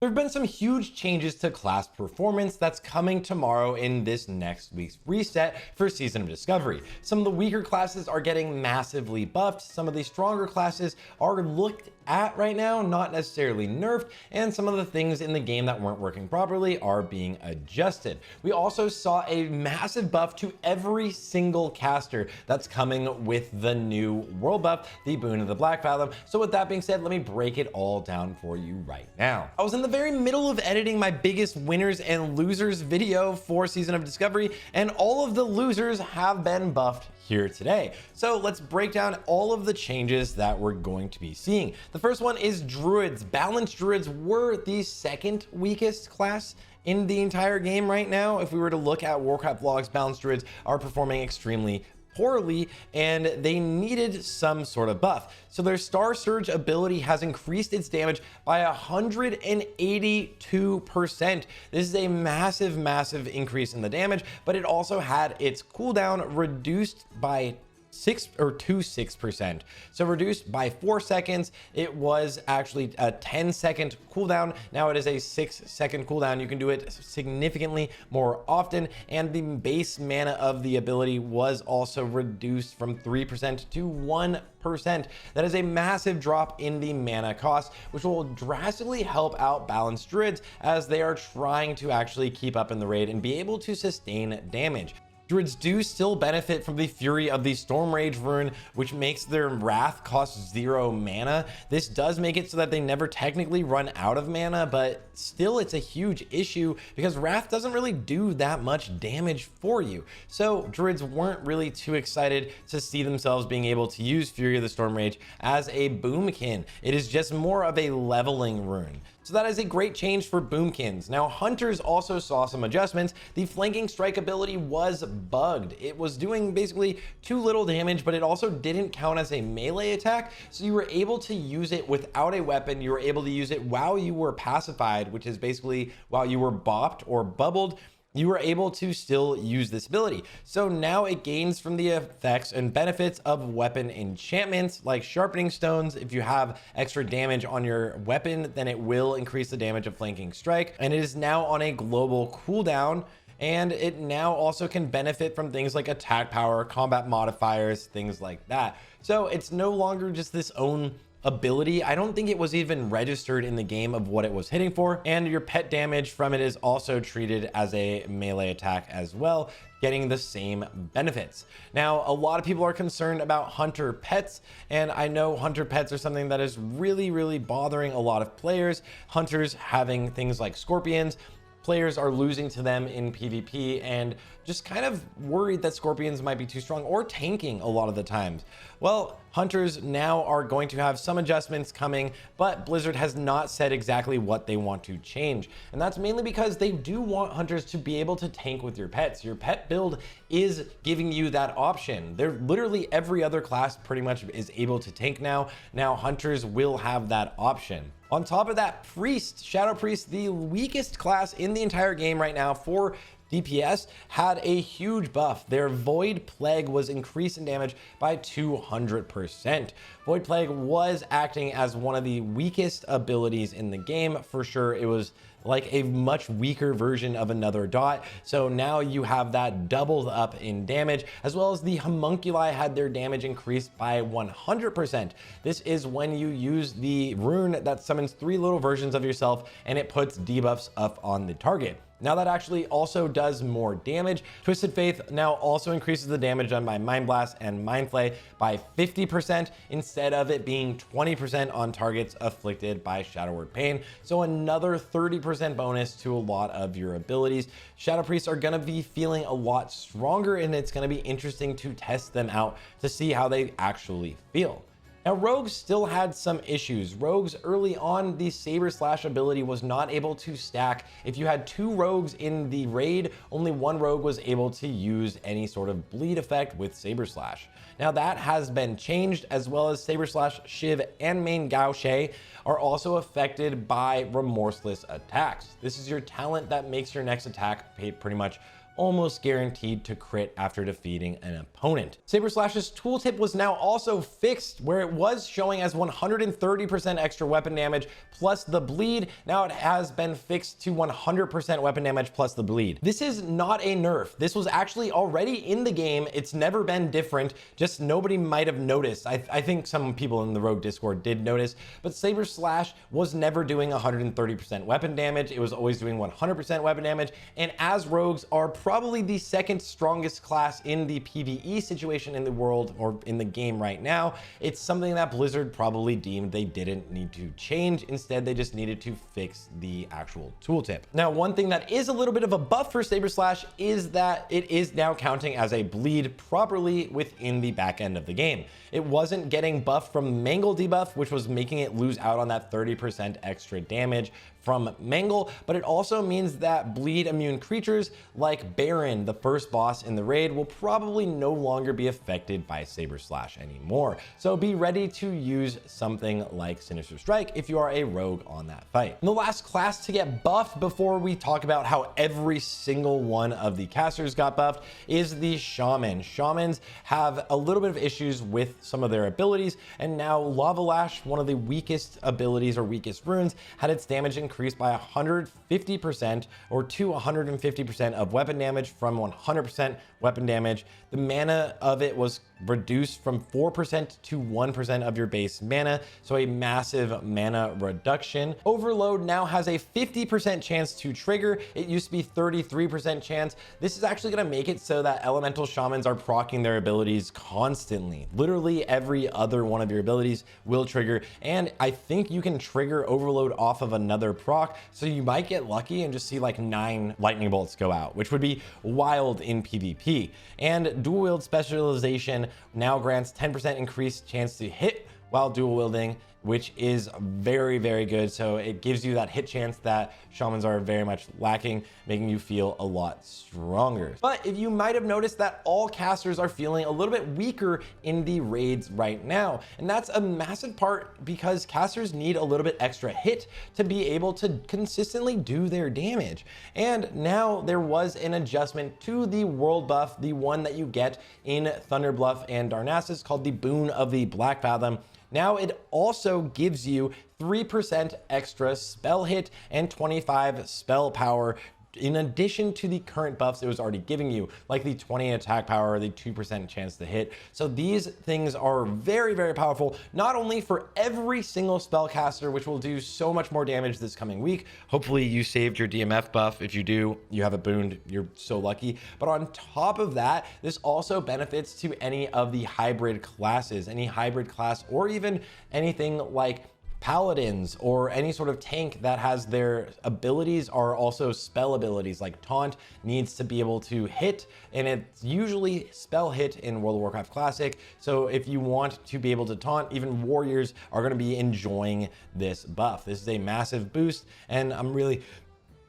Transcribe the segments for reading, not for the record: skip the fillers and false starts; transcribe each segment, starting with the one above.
There have been some huge changes to class performance that's coming tomorrow in this next week's reset for Season of Discovery. Some of the weaker classes are getting massively buffed, some of the stronger classes are looked at right now, not necessarily nerfed, and some of the things in the game that weren't working properly are being adjusted. We also saw a massive buff to every single caster that's coming with the new world buff, the Boon of the Black Fathom. So with that being said, let me break it all down for you right now. I was in the very middle of editing my biggest winners and losers video for Season of Discovery, and all of the losers have been buffed here today. So let's break down all of the changes that we're going to be seeing. The first one is Druids. Balanced Druids were the second weakest class in the entire game right now. If we were to look at Warcraft logs, Balanced Druids are performing extremely poorly, and they needed some sort of buff. So their Star Surge ability has increased its damage by 182%. This is a massive increase in the damage, but it also had its cooldown reduced by 6%. So reduced by 4 seconds. It was actually a 10-second cooldown. Now it is a 6-second cooldown. You can do it significantly more often, and the base mana of the ability was also reduced from 3% to 1%. That is a massive drop in the mana cost, which will drastically help out Balanced Druids as they are trying to actually keep up in the raid and be able to sustain damage. Druids do still benefit from the Fury of the Storm Rage rune, which makes their Wrath cost 0 mana. This does make it so that they never technically run out of mana, but still it's a huge issue because Wrath doesn't really do that much damage for you. So Druids weren't really too excited to see themselves being able to use Fury of the Storm Rage as a boomkin. It is just more of a leveling rune. So that is a great change for boomkins. Now, hunters also saw some adjustments. The flanking strike ability was bugged. It was doing basically too little damage, but it also didn't count as a melee attack. So you were able to use it without a weapon. You were able to use it while you were pacified, which is basically while you were bopped or bubbled. You were able to still use this ability. So now it gains from the effects and benefits of weapon enchantments like sharpening stones. If you have extra damage on your weapon, then it will increase the damage of flanking strike. And it is now on a global cooldown. And it now also can benefit from things like attack power, combat modifiers, things like that. So it's no longer just this own ability. I don't think it was even registered in the game of what it was hitting for, and your pet damage from it is also treated as a melee attack as well, getting the same benefits. Now, a lot of people are concerned about hunter pets, and I know hunter pets are something that is really bothering a lot of players. Hunters having things like scorpions, players are losing to them in PvP and just kind of worried that scorpions might be too strong or tanking a lot of the times. Well, hunters now are going to have some adjustments coming, but Blizzard has not said exactly what they want to change. And that's mainly because they do want hunters to be able to tank with your pets. Your pet build is giving you that option. They're literally every other class pretty much is able to tank now. Now hunters will have that option. On top of that, Priest, Shadow Priest, the weakest class in the entire game right now for DPS, had a huge buff. Their Void Plague was increased in damage by 200%. Void Plague was acting as one of the weakest abilities in the game. For sure, it was like a much weaker version of another dot. So now you have that doubled up in damage, as well as the homunculi had their damage increased by 100%. This is when you use the rune that summons 3 little versions of yourself and it puts debuffs up on the target. Now that actually also does more damage. Twisted Faith now also increases the damage done by Mind Blast and Mind Flay by 50% instead of it being 20% on targets afflicted by Shadow Word Pain. So another 30% bonus to a lot of your abilities. Shadow Priests are gonna be feeling a lot stronger, and it's gonna be interesting to test them out to see how they actually feel. Now, rogues still had some issues. Rogues early on, the Saber Slash ability was not able to stack. If you had 2 rogues in the raid, only 1 rogue was able to use any sort of bleed effect with Saber Slash. Now that has been changed, as well as Saber Slash, Shiv, and Main Gao Shay are also affected by remorseless attacks. This is your talent that makes your next attack pretty much almost guaranteed to crit after defeating an opponent. Saber Slash's tooltip was now also fixed, where it was showing as 130% extra weapon damage plus the bleed. Now it has been fixed to 100% weapon damage plus the bleed. This is not a nerf. This was actually already in the game. It's never been different, just nobody might have noticed. I think some people in the Rogue Discord did notice, but Saber Slash was never doing 130% weapon damage. It was always doing 100% weapon damage, and as rogues are probably the second strongest class in the PvE situation in the world or in the game right now, it's something that Blizzard probably deemed they didn't need to change. Instead, they just needed to fix the actual tooltip. Now, one thing that is a little bit of a buff for Saber Slash is that it is now counting as a bleed properly within the back end of the game. It wasn't getting buffed from Mangle debuff, which was making it lose out on that 30% extra damage from Mangle, but it also means that bleed immune creatures like Baron, the first boss in the raid, will probably no longer be affected by Saber Slash anymore. So be ready to use something like Sinister Strike if you are a rogue on that fight. And the last class to get buffed before we talk about how every single one of the casters got buffed is the Shaman. Shamans have a little bit of issues with some of their abilities, and now Lava Lash, one of the weakest abilities or weakest runes, had its damage increased by 150% or to 150% of weapon damage from 100% weapon damage. The mana of it was reduced from 4% to 1% of your base mana, so a massive mana reduction. Overload now has a 50% chance to trigger. It used to be 33% chance. This is actually going to make it so that elemental shamans are proccing their abilities constantly. Literally every other one of your abilities will trigger, and I think you can trigger overload off of another proc, so you might get lucky and just see like 9 lightning bolts go out, which would be wild in PvP. And dual wield specialization now grants 10% increased chance to hit while dual wielding, which is very, very good. So it gives you that hit chance that shamans are very much lacking, making you feel a lot stronger. But if you might have noticed that all casters are feeling a little bit weaker in the raids right now, and that's a massive part because casters need a little bit extra hit to be able to consistently do their damage. And now there was an adjustment to the world buff, the one that you get in Thunderbluff and Darnassus, called the Boon of the Black Fathom. Now it also gives you 3% extra spell hit and 25 spell power in addition to the current buffs it was already giving you, like the 20 attack power or the 2% chance to hit. So these things are very, very powerful, not only for every single spellcaster, which will do so much more damage this coming week. Hopefully you saved your DMF buff. If you do, you have it booned. You're so lucky. But on top of that, this also benefits to any of the hybrid classes, any hybrid class, or even anything like paladins or any sort of tank that has their abilities are also spell abilities. Like taunt needs to be able to hit, and it's usually spell hit in World of Warcraft Classic. So if you want to be able to taunt, even warriors are going to be enjoying this buff. This is a massive boost, and I'm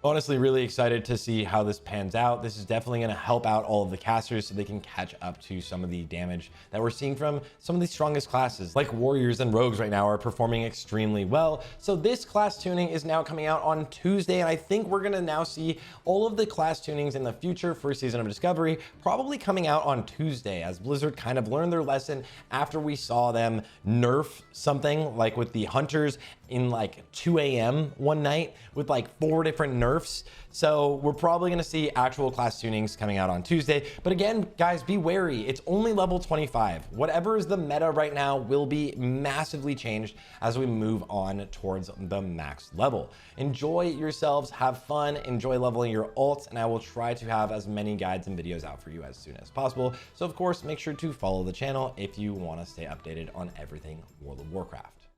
honestly really excited to see how this pans out. This is definitely going to help out all of the casters so they can catch up to some of the damage that we're seeing from some of the strongest classes. Like warriors and rogues right now are performing extremely well. So this class tuning is now coming out on Tuesday, and I think we're going to now see all of the class tunings in the future for Season of Discovery probably coming out on Tuesday, as Blizzard kind of learned their lesson after we saw them nerf something like with the hunters in like 2 a.m. one night with like 4 different nerfs. So we're probably going to see actual class tunings coming out on Tuesday. But again, guys, be wary. It's only level 25. Whatever is the meta right now will be massively changed as we move on towards the max level. Enjoy yourselves, have fun, enjoy leveling your alts, and I will try to have as many guides and videos out for you as soon as possible. So of course, make sure to follow the channel if you want to stay updated on everything World of Warcraft.